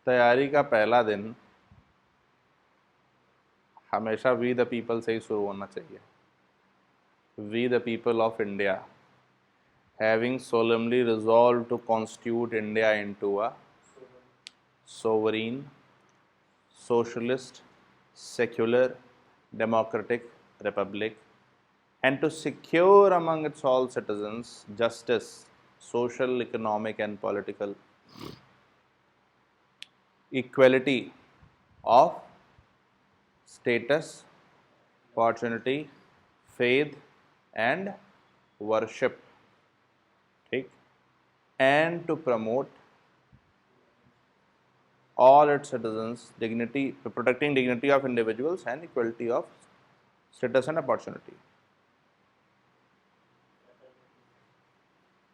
तैयारी का पहला दिन हमेशा वी द पीपल से ही शुरू होना चाहिए। We the people of India having solemnly resolved to constitute India into a sovereign, socialist, secular, democratic republic, and to secure among its all citizens justice, social, economic, and political equality of status, opportunity, faith, and worship, ठीक, and to promote all its citizens dignity, protecting dignity of individuals and equality of status and opportunity.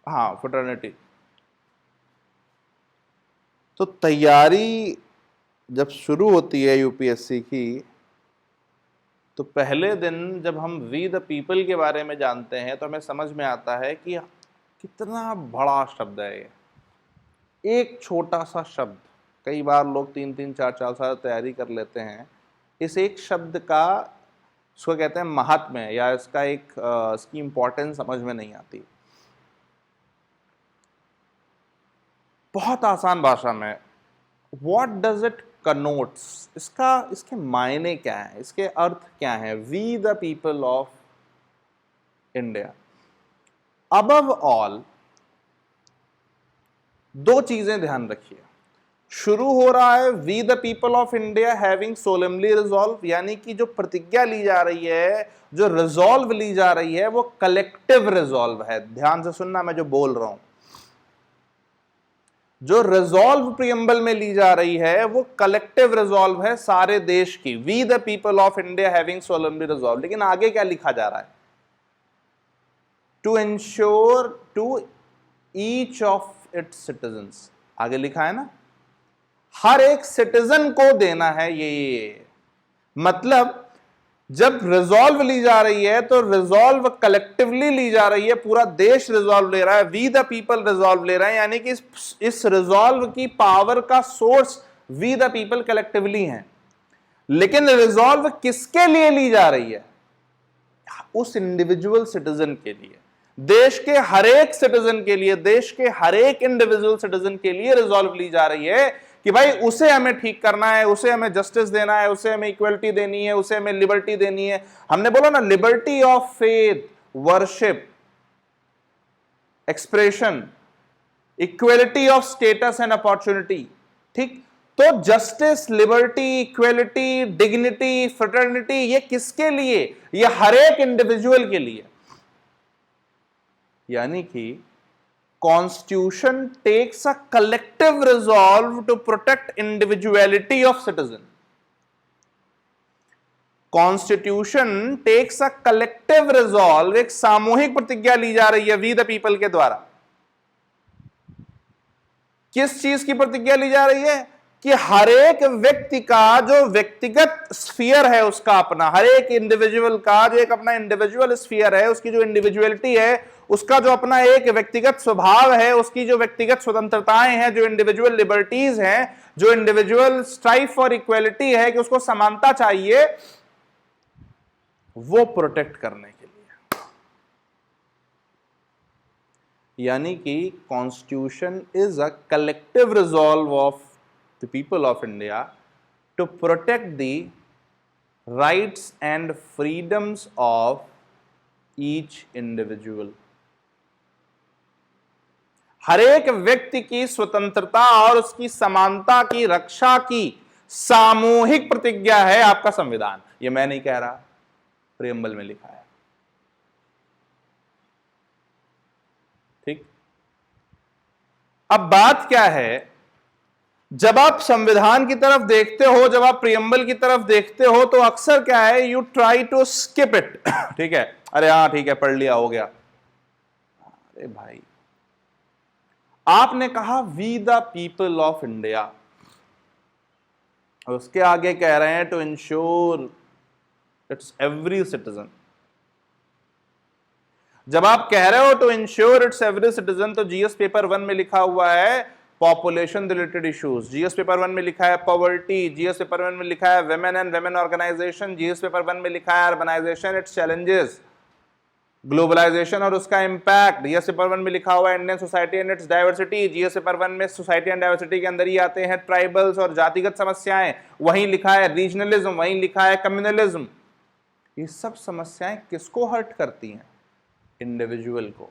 हाँ, fraternity. तो तैयारी जब शुरू होती है UPSC की, तो पहले दिन जब हम वी द पीपल के बारे में जानते हैं तो हमें समझ में आता है कि कितना बड़ा शब्द है ये। एक छोटा सा शब्द, कई बार लोग 3-3, 4-4 साल तैयारी कर लेते हैं। इस एक शब्द का, उसको कहते हैं महात्म्य, या इसका इसकी इंपॉर्टेंस समझ में नहीं आती। बहुत आसान भाषा में, व्हाट डज इट कनोट्स, इसके मायने क्या है, इसके अर्थ क्या है। We the people of India, above all दो चीजें ध्यान रखिए। शुरू हो रहा है we the people of India having solemnly resolve, यानी कि जो प्रतिज्ञा ली जा रही है, जो रिजॉल्व ली जा रही है, वो कलेक्टिव रिजॉल्व है। ध्यान से सुनना मैं जो बोल रहा हूं। जो रिजॉल्व प्रियम्बल में ली जा रही है वो कलेक्टिव रिजॉल्व है सारे देश की। We the people of India having solemnly resolve. लेकिन आगे क्या लिखा जा रहा है? To ensure to each of its citizens, आगे लिखा है ना, हर एक सिटीजन को देना है ये। मतलब जब रिजॉल्व ली जा रही है तो रिजॉल्व कलेक्टिवली ली जा रही है, पूरा देश रिजॉल्व ले रहा है, वी द पीपल रिजॉल्व ले रहे हैं, यानी कि इस रिजॉल्व की पावर का source we the people collectively हैं। लेकिन रिजॉल्व किसके लिए ली जा रही है? उस इंडिविजुअल सिटीजन के लिए, देश के हर एक सिटीजन के लिए, देश के हर एक इंडिविजुअल सिटीजन के लिए रिजॉल्व ली जा रही है कि भाई उसे हमें ठीक करना है, उसे हमें जस्टिस देना है, उसे हमें इक्वलिटी देनी है, उसे हमें लिबर्टी देनी है। हमने बोला ना, liberty of faith, worship, expression, equality of status and opportunity, ठीक। तो justice, liberty, equality, dignity, fraternity, ये किसके लिए? ये हर एक इंडिविजुअल के लिए। यानी कि Constitution takes a collective resolve to protect individuality of citizen. Constitution takes a collective resolve, एक सामूहिक प्रतिज्ञा ली जा रही है वी द पीपल के द्वारा। किस चीज की प्रतिज्ञा ली जा रही है? कि हर एक व्यक्ति का जो व्यक्तिगत स्फीयर है, उसका अपना, हर एक इंडिविजुअल का जो एक अपना इंडिविजुअल स्फीयर है, उसकी जो इंडिविजुअलिटी है, उसका जो अपना एक व्यक्तिगत स्वभाव है, उसकी जो व्यक्तिगत स्वतंत्रताएं हैं, जो इंडिविजुअल लिबर्टीज हैं, जो इंडिविजुअल स्ट्राइव फॉर इक्वलिटी है, कि उसको समानता चाहिए, वो प्रोटेक्ट करने के लिए। यानी कि constitution is a collective resolve of the people of India to protect the rights and freedoms of each individual. हर एक व्यक्ति की स्वतंत्रता और उसकी समानता की रक्षा की सामूहिक प्रतिज्ञा है आपका संविधान। ये मैं नहीं कह रहा, प्रियम्बल में लिखा है, ठीक। अब बात क्या है, जब आप संविधान की तरफ देखते हो, जब आप प्रियम्बल की तरफ देखते हो, तो अक्सर क्या है, you try to skip it, ठीक है, अरे हाँ ठीक है, पढ़ लिया, हो गया। अरे भाई, आपने कहा we the people of India, उसके आगे कह रहे हैं to ensure its every citizen. जब आप कह रहे हो to ensure its every citizen, तो जीएस पेपर 1 में लिखा हुआ है population related issues, GS paper 1 में लिखा है पॉवर्टी, जीएस पेपर 1 में लिखा है women and women organisation, GS paper 1 में लिखा है अर्बनाइजेशन इट्स चैलेंजेस, ग्लोबलाइजेशन और उसका इंपैक्ट, जीएस पेपर 1 में लिखा हुआ है Indian society and it's diversity, GS paper 1 में सोसाइटी एंड डाइवर्सिटी के अंदर ही आते हैं ट्राइबल्स और जातिगत समस्याएं, वहीं लिखा है रीजनलिज्म, वहीं लिखा है कम्युनलिज्म। ये सब समस्याएं किसको हर्ट करती हैं? इंडिविजुअल को,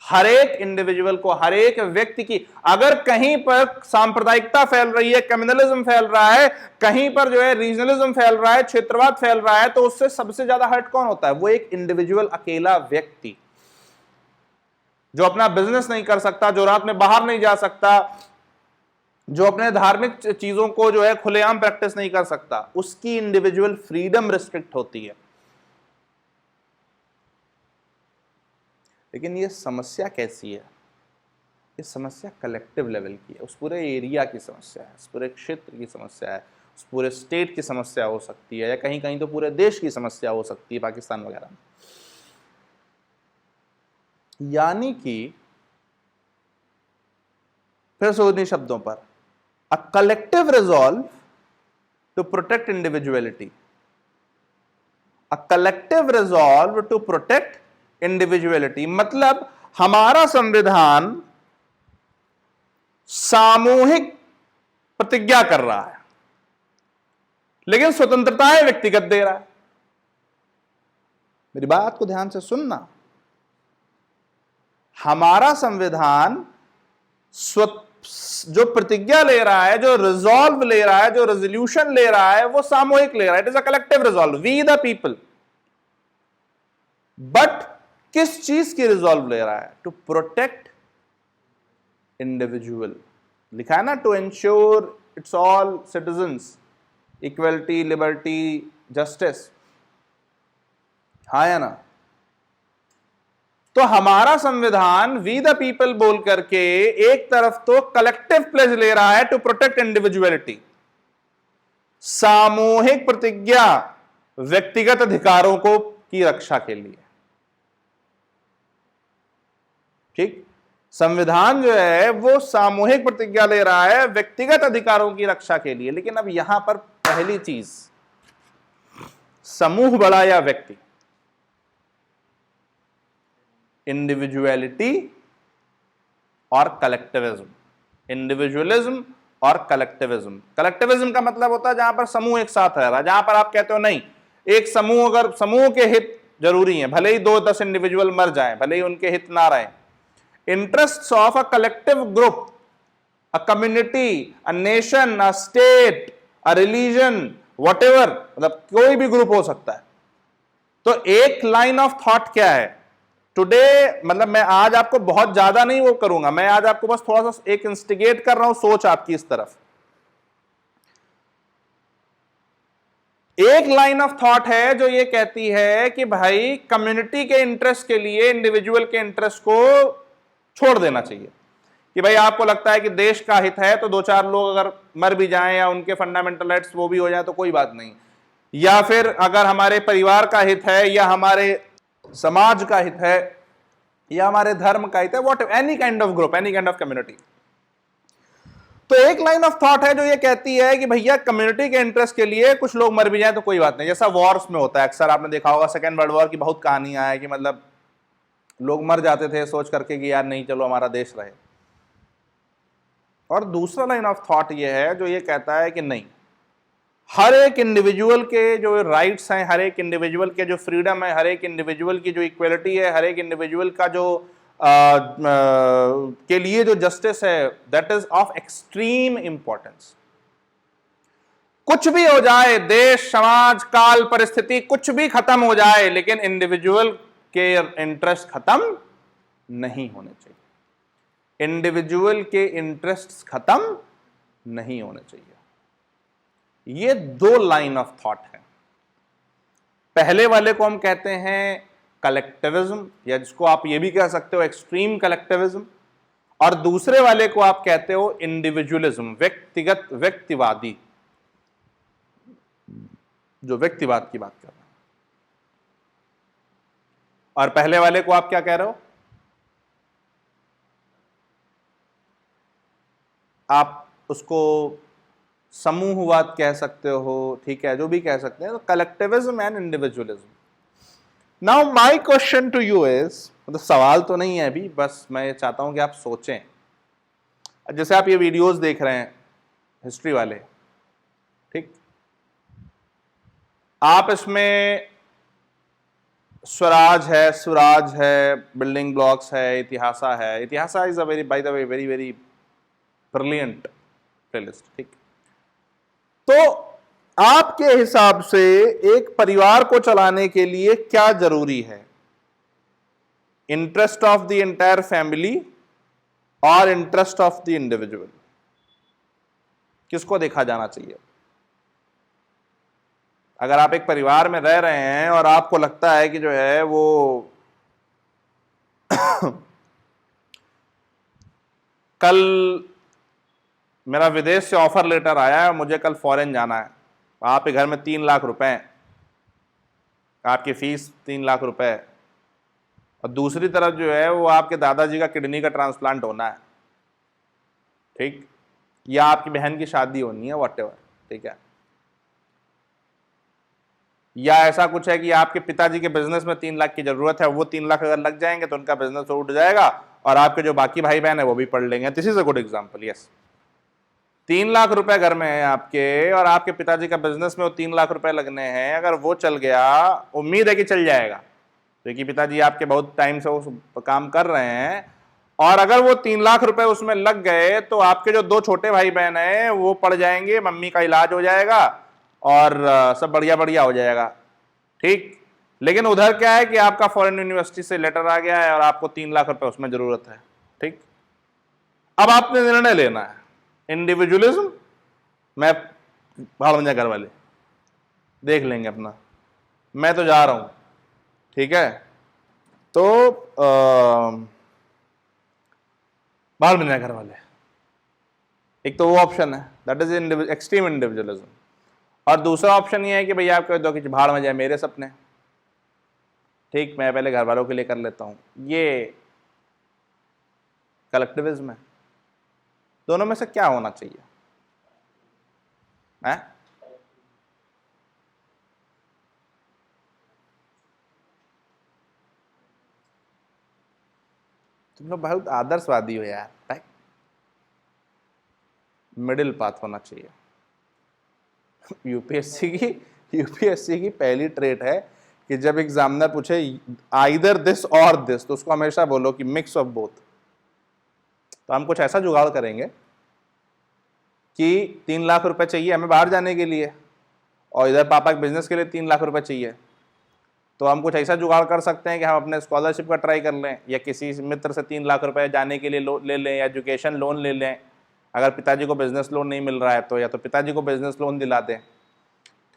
हर एक इंडिविजुअल को, हर एक व्यक्ति की। अगर कहीं पर सांप्रदायिकता फैल रही है, कम्युनलिज्म फैल रहा है, कहीं पर जो है रीजनलिज्म फैल रहा है, क्षेत्रवाद फैल रहा है, तो उससे सबसे ज्यादा हर्ट कौन होता है? वो एक इंडिविजुअल, अकेला व्यक्ति जो अपना बिजनेस नहीं कर सकता, जो रात में बाहर नहीं जा सकता, जो अपने धार्मिक चीजों को जो है खुलेआम प्रैक्टिस नहीं कर सकता, उसकी इंडिविजुअल फ्रीडम रिस्ट्रिक्ट होती है। लेकिन ये समस्या कैसी है? ये समस्या कलेक्टिव लेवल की है, उस पूरे एरिया की समस्या है, उस पूरे क्षेत्र की समस्या है, उस पूरे स्टेट की समस्या हो सकती है, या कहीं कहीं तो पूरे देश की समस्या हो सकती है, पाकिस्तान वगैरह में। यानी कि फिर से उन्हीं शब्दों पर, a collective resolve to protect individuality, a collective resolve to protect individuality, मतलब हमारा संविधान सामूहिक प्रतिज्ञा कर रहा है, लेकिन स्वतंत्रताएं व्यक्तिगत दे रहा है। मेरी बात को ध्यान से सुनना, हमारा संविधान जो प्रतिज्ञा ले रहा है, जो रिजॉल्व ले रहा है, जो रेजोल्यूशन ले रहा है, वो सामूहिक ले रहा है, it is a collective resolve, we the people. But किस चीज की रिजॉल्व ले रहा है? टू प्रोटेक्ट इंडिविजुअल, लिखा है ना, to ensure its all citizens equality, liberty, justice, हाँ या ना? तो हमारा संविधान वी द पीपल बोल करके एक तरफ तो कलेक्टिव प्लेज ले रहा है टू प्रोटेक्ट इंडिविजुअलिटी, सामूहिक प्रतिज्ञा व्यक्तिगत अधिकारों को की रक्षा के लिए। ठीक, संविधान जो है वो सामूहिक प्रतिज्ञा ले रहा है व्यक्तिगत अधिकारों की रक्षा के लिए। लेकिन अब यहां पर पहली चीज, समूह बड़ा या व्यक्ति, इंडिविजुअलिटी और कलेक्टिविज्म, इंडिविजुअलिज्म और कलेक्टिविज्म। कलेक्टिविज्म का मतलब होता है जहां पर समूह एक साथ रह रहा है, जहां पर आप कहते हो नहीं, एक समूह, अगर समूह के हित जरूरी है, भले ही 2-10 इंडिविजुअल मर जाएं, भले ही उनके हित ना रहे, interests of a collective group, a community, a nation, a state, a religion, whatever, मतलब कोई भी ग्रुप हो सकता है। तो एक लाइन ऑफ थॉट क्या है टुडे, मतलब मैं आज आपको बहुत ज्यादा नहीं वो करूंगा, मैं आज आपको बस थोड़ा सा एक इंस्टिगेट कर रहा हूं सोच आपकी इस तरफ। एक लाइन ऑफ थॉट है जो ये कहती है कि भाई कम्युनिटी के इंटरेस्ट के लिए इंडिविजुअल के इंटरेस्ट को छोड़ देना चाहिए, कि भाई आपको लगता है कि देश का हित है तो 2-4 लोग अगर मर भी जाएं या उनके फंडामेंटल राइट्स वो भी हो जाए तो कोई बात नहीं, या फिर अगर हमारे परिवार का हित है या हमारे समाज का हित है या हमारे धर्म का हित है, what any kind of group, any kind of community. तो एक लाइन ऑफ थॉट है जो ये कहती है कि भैया कम्युनिटी के इंटरेस्ट के लिए कुछ लोग मर भी जाए तो कोई बात नहीं, जैसा वॉर्स में होता है, अक्सर आपने देखा होगा सेकेंड वर्ल्ड वॉर की बहुत कहानियां है कि मतलब लोग मर जाते थे सोच करके कि यार नहीं चलो हमारा देश रहे। और दूसरा लाइन ऑफ थॉट ये है जो ये कहता है कि नहीं, हर एक इंडिविजुअल के जो राइट्स हैं, हर एक इंडिविजुअल के जो फ्रीडम है, हर एक इंडिविजुअल की जो इक्वलिटी है, हर एक इंडिविजुअल का जो के लिए जो जस्टिस है, that is of extreme importance. कुछ भी हो जाए, देश, समाज, काल, परिस्थिति कुछ भी खत्म हो जाए, लेकिन इंडिविजुअल के इंटरेस्ट खत्म नहीं होने चाहिए, इंडिविजुअल के इंटरेस्ट खत्म नहीं होने चाहिए। ये 2 लाइन ऑफ थॉट है। पहले वाले को हम कहते हैं कलेक्टिविज्म, या जिसको आप ये भी कह सकते हो एक्सट्रीम कलेक्टिविज्म, और दूसरे वाले को आप कहते हो इंडिविजुअलिज्म, व्यक्तिगत, व्यक्तिवादी, जो व्यक्तिवाद की बात कर रहे हैं। और पहले वाले को आप क्या कह रहे हो? आप उसको समूहवाद कह सकते हो, ठीक है, जो भी कह सकते हैं, तो collectivism and individualism. Now my question to you is, मतलब सवाल तो नहीं है अभी, बस मैं चाहता हूं कि आप सोचें। जैसे आप ये वीडियोस देख रहे हैं हिस्ट्री वाले, ठीक, आप इसमें स्वराज है, बिल्डिंग ब्लॉक्स है, इतिहासा है। इतिहासा is a very, by the way, very very brilliant playlist, ठीक। तो आपके हिसाब से एक परिवार को चलाने के लिए क्या जरूरी है? Interest of the entire family और इंटरेस्ट ऑफ द इंडिविजुअल, किसको देखा जाना चाहिए? अगर आप एक परिवार में रह रहे हैं और आपको लगता है कि जो है वो कल मेरा विदेश से ऑफर लेटर आया है, मुझे कल फॉरेन जाना है, आपके घर में 3 लाख रुपए हैं, आपकी फीस 3 लाख रुपए है, और दूसरी तरफ जो है वो आपके दादाजी का किडनी का ट्रांसप्लांट होना है, ठीक, या आपकी बहन की शादी होनी है, व्हाटएवर, ठीक है, या ऐसा कुछ है कि आपके पिताजी के बिजनेस में 3 लाख की जरूरत है, वो 3 लाख अगर लग जाएंगे तो उनका बिजनेस उठ जाएगा और आपके जो बाकी भाई बहन है वो भी पढ़ लेंगे। This is a good example. Yes, 3 lakh रुपए घर में है आपके, और आपके पिताजी का बिजनेस में वो 3 लाख रुपए लगने हैं। अगर वो चल गया, उम्मीद है कि चल जाएगा, क्योंकि पिताजी आपके बहुत टाइम से उस काम कर रहे हैं, और अगर वो 3 लाख रुपए उसमें लग गए तो आपके जो 2 छोटे भाई बहन हैं वो पढ़ जाएंगे, मम्मी का इलाज हो जाएगा और सब बढ़िया बढ़िया हो जाएगा, ठीक। लेकिन उधर क्या है कि आपका फॉरेन यूनिवर्सिटी से लेटर आ गया है और आपको 3 लाख रुपए उसमें जरूरत है, ठीक। अब आपने निर्णय लेना है, इंडिविजुअलिज्म, मैं भाड़ में घर वाले देख लेंगे अपना, मैं तो जा रहा हूं, ठीक है, तो भाड़ में घर वाले, एक तो वो ऑप्शन है, दैट इज एक्सट्रीम इंडिविजुअलिज्म। और दूसरा ऑप्शन ये है कि भैया आप कह दो कि भाड़ में जाए मेरे सपने, ठीक, मैं पहले घर वालों के लिए कर लेता हूं, ये कलेक्टिविज्म है। दोनों में से क्या होना चाहिए? है? तुम लोग बहुत आदर्शवादी हो यार, राइट? मिडिल पाथ होना चाहिए। यूपीएससी की पहली ट्रेट है कि जब एग्जामिनर पूछे आइदर दिस और दिस, तो उसको हमेशा बोलो कि मिक्स ऑफ बोथ। तो हम कुछ ऐसा जुगाड़ करेंगे कि 3 लाख रुपए चाहिए हमें बाहर जाने के लिए, और इधर पापा के बिजनेस के लिए 3 लाख रुपए चाहिए, तो हम कुछ ऐसा जुगाड़ कर सकते हैं कि हम अपने स्कॉलरशिप का ट्राई कर लें, या किसी मित्र से 3 लाख रुपए जाने के लिए ले लें, या एजुकेशन लोन ले लें। अगर पिताजी को बिजनेस लोन नहीं मिल रहा है तो या तो पिताजी को बिजनेस लोन दिला दें,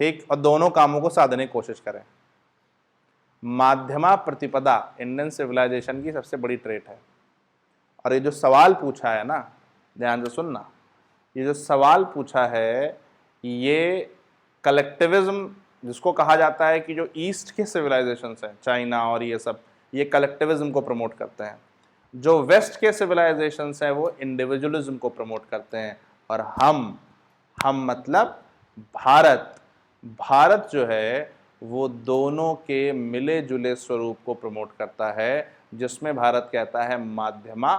ठीक, और दोनों कामों को साधने की कोशिश करें। माध्यमा प्रतिपदा इंडियन सिविलाइजेशन की सबसे बड़ी ट्रेट है। और ये जो सवाल पूछा है ना, ध्यान से सुनना, ये जो सवाल पूछा है ये कलेक्टिविज्म, जिसको कहा जाता है कि जो ईस्ट के सिविलाइजेशंस हैं, चाइना और ये सब, ये कलेक्टिविज्म को प्रमोट करते हैं। जो वेस्ट के सिविलाइजेशंस हैं वो इंडिविजुअलिज्म को प्रमोट करते हैं। और हम मतलब भारत जो है वो दोनों के मिले जुले स्वरूप को प्रमोट करता है, जिसमें भारत कहता है माध्यमा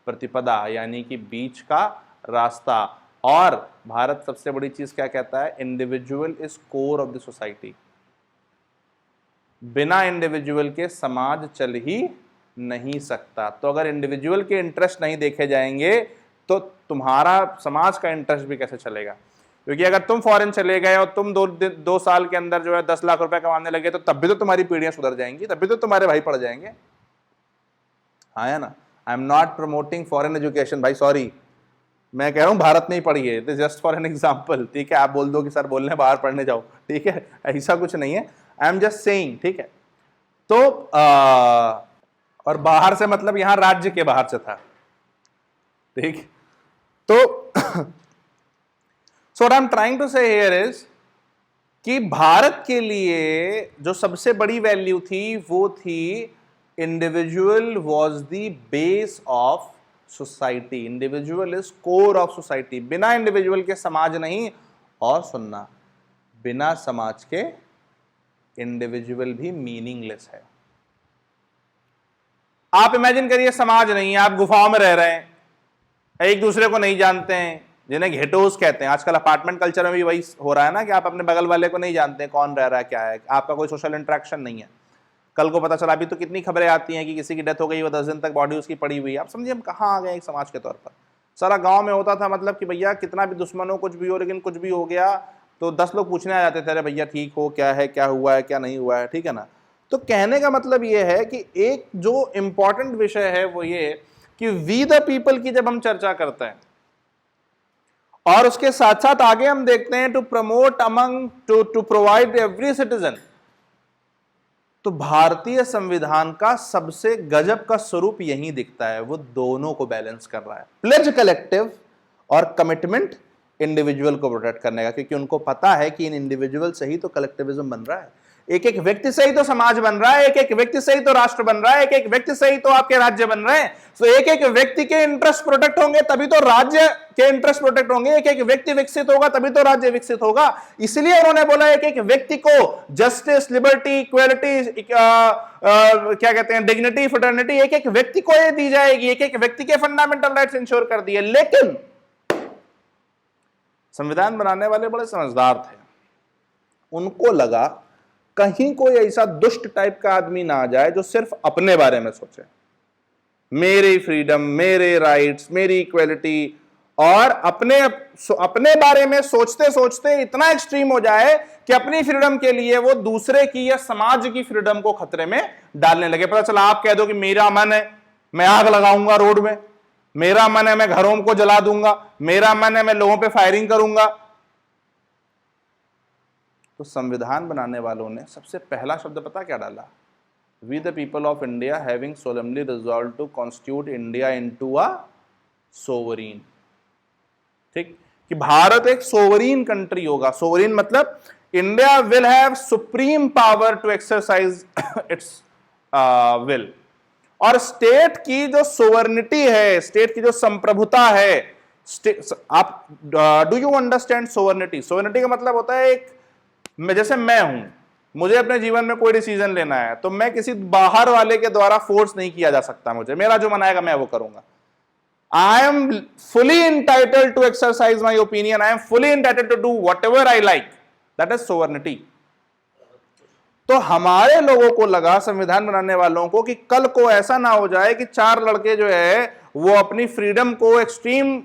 प्रतिपदा, यानी कि बीच का रास्ता। और भारत सबसे बड़ी चीज क्या कहता है? Individual is core of the society. बिना इंडिविजुअल के समाज चल ही नहीं सकता। तो अगर इंडिविजुअल के इंटरेस्ट नहीं देखे जाएंगे तो तुम्हारा समाज का इंटरेस्ट भी कैसे चलेगा? क्योंकि अगर तुम फॉरेन चले गए और तुम 2 साल के अंदर जो है 10 लाख रुपए कमाने लगे, तो तब भी तो तुम्हारी पीढ़ियां सुधर जाएंगी, तब भी तो तुम्हारे भाई पढ़ जाएंगे। हाँ है ना? I am not promoting foreign education भाई, सॉरी, मैं कह रहा हूं भारत नहीं पढ़िए, it is just for an example, ठीक है। आप बोल दो कि सर बोल रहे हैं बाहर पढ़ने जाओ, ठीक है, ऐसा कुछ नहीं है, आई एम जस्ट सेइंग, ठीक है। तो और बाहर से मतलब यहां राज्य के बाहर से था, ठीक। तो so what I am trying to say here is कि भारत के लिए जो सबसे बड़ी वैल्यू थी वो थी individual was the base of society, individual is core of society. बिना इंडिविजुअल के समाज नहीं, और सुनना, बिना समाज के इंडिविजुअल भी मीनिंगलेस है। आप इमेजिन करिए समाज नहीं है, आप गुफाओं में रह रहे हैं, एक दूसरे को नहीं जानते हैं, जिन्हें घेटोस कहते हैं। आजकल अपार्टमेंट कल्चर में भी वही हो रहा है ना कि आप अपने बगल वाले को नहीं जानते कौन रह रहा है, क्या है, आपका कोई सोशल इंटरेक्शन नहीं है। कल को पता चला, अभी तो कितनी खबरें आती हैं कि किसी की डेथ हो गई, वो 10 दिन तक बॉडी उसकी पड़ी हुई है। आप समझिए हम कहाँ आ गए एक समाज के तौर पर। सारा गांव में होता था मतलब कि भैया कितना भी दुश्मन हो, कुछ भी हो, लेकिन कुछ भी हो गया तो 10 लोग पूछने आ जाते थे, अरे भैया ठीक हो, क्या है, क्या हुआ है, क्या नहीं हुआ है, ठीक है ना। तो कहने का मतलब ये है कि एक जो इंपॉर्टेंट विषय है वो ये कि वी द पीपल की जब हम चर्चा करते हैं, और उसके साथ साथ आगे हम देखते हैं to promote among to provide every citizen, तो भारतीय संविधान का सबसे गजब का स्वरूप यही दिखता है, वो दोनों को बैलेंस कर रहा है। प्लेज कलेक्टिव और कमिटमेंट इंडिविजुअल को प्रोटेक्ट करने का, क्योंकि उनको पता है कि इन इंडिविजुअल से ही तो कलेक्टिविज्म बन रहा है, एक एक व्यक्ति से ही तो समाज बन रहा है, एक एक व्यक्ति से ही तो राष्ट्र बन रहा है, एक एक व्यक्ति से ही तो आपके राज्य बन रहे हैं। तो एक एक व्यक्ति के इंटरेस्ट प्रोटेक्ट होंगे तभी तो राज्य के इंटरेस्ट प्रोटेक्ट होंगे, एक एक व्यक्ति विकसित होगा तभी तो राज्य विकसित होगा। इसलिए उन्होंने बोला एक एक व्यक्ति को जस्टिस, लिबर्टी, इक्वालिटी, क्या कहते हैं, डिग्निटी, फ्रेटर्निटी, एक एक व्यक्ति को ये दी जाएगी, एक एक व्यक्ति के फंडामेंटल राइट्स इंश्योर कर दिए। लेकिन संविधान बनाने वाले बड़े समझदार थे, उनको लगा कहीं कोई ऐसा दुष्ट टाइप का आदमी ना आ जाए जो सिर्फ अपने बारे में सोचे, मेरी फ्रीडम, मेरे राइट्स, मेरी इक्वालिटी, और अपने बारे में सोचते सोचते इतना एक्सट्रीम हो जाए कि अपनी फ्रीडम के लिए वो दूसरे की या समाज की फ्रीडम को खतरे में डालने लगे। पता चला आप कह दो कि मेरा मन है मैं आग लगाऊंगा रोड में, मेरा मन है मैं घरों को जला दूंगा, मेरा मन है मैं लोगों पे फायरिंग करूंगा। तो संविधान बनाने वालों ने सबसे पहला शब्द पता क्या डाला? We the people of India having solemnly resolve to constitute India into a sovereign. ठीक, कि भारत एक सोवरीन कंट्री होगा। सोवरीन मतलब India will have supreme power to exercise its will. और स्टेट की जो सोवर्निटी है, स्टेट की जो संप्रभुता है, आप do you understand sovereignty? Sovereignty का मतलब होता है एक, जैसे मैं हूं, मुझे अपने जीवन में कोई डिसीजन लेना है तो मैं किसी बाहर वाले के द्वारा फोर्स नहीं किया जा सकता, मुझे मेरा जो मन आएगा मैं वो करूंगा। I am fully entitled to exercise my opinion, I am fully entitled to do whatever I like, that is sovereignty. तो हमारे लोगों को लगा, संविधान बनाने वालों को, कि कल को ऐसा ना हो जाए कि चार लड़के जो है वो अपनी फ्रीडम को एक्सट्रीम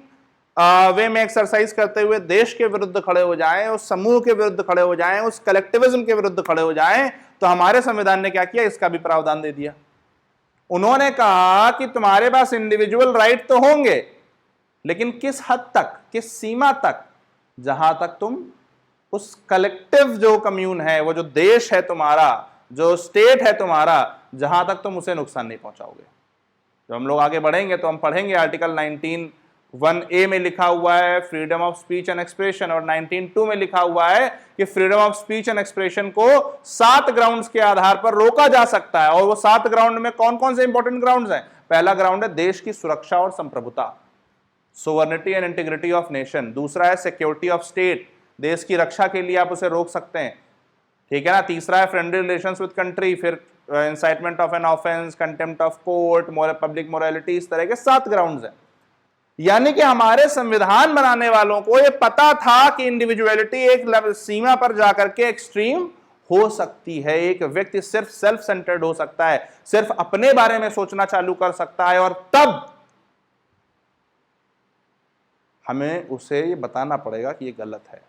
वे में एक्सरसाइज करते हुए देश के विरुद्ध खड़े हो जाएं, उस समूह के विरुद्ध खड़े हो जाएं, उस कलेक्टिविज्म के विरुद्ध खड़े हो जाएं। तो हमारे संविधान ने क्या किया, इसका भी प्रावधान दे दिया। उन्होंने कहा कि तुम्हारे पास इंडिविजुअल राइट तो होंगे, लेकिन किस हद तक, किस सीमा तक, जहां तक तुम उस कलेक्टिव जो कम्यून है, वो जो देश है तुम्हारा, जो स्टेट है तुम्हारा, जहां तक तुम उसे नुकसान नहीं पहुंचाओगे। जब हम लोग आगे बढ़ेंगे तो हम पढ़ेंगे आर्टिकल 19(1)(a) में लिखा हुआ है freedom of speech and expression, और 19(2) में लिखा हुआ है कि freedom of speech and expression को 7 ग्राउंड्स के आधार पर रोका जा सकता है। और वो 7 ग्राउंड में कौन कौन से इंपॉर्टेंट ग्राउंड्स हैं? पहला ग्राउंड है देश की सुरक्षा और संप्रभुता, sovereignty and integrity of nation. दूसरा है सिक्योरिटी ऑफ स्टेट, देश की रक्षा के लिए आप उसे रोक सकते हैं, ठीक है ना। तीसरा है फ्रेंडली रिलेशंस विद कंट्री, फिर incitement of an offence, contempt of court, public morality, इस तरह के 7 ग्राउंड्स हैं। यानी कि हमारे संविधान बनाने वालों को यह पता था कि इंडिविजुअलिटी एक सीमा पर जाकर के एक्सट्रीम हो सकती है, एक व्यक्ति सिर्फ सेल्फ सेंटर्ड हो सकता है, सिर्फ अपने बारे में सोचना चालू कर सकता है, और तब हमें उसे ये बताना पड़ेगा कि ये गलत है।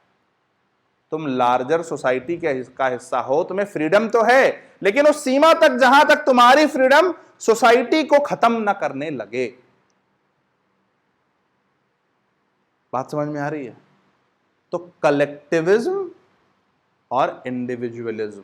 तुम लार्जर सोसाइटी का हिस्सा हो, तुम्हें फ्रीडम तो है, लेकिन उस सीमा तक जहां तक तुम्हारी फ्रीडम सोसाइटी को खत्म ना करने लगे। बात समझ में आ रही है? तो कलेक्टिविज्म और इंडिविजुअलिज्म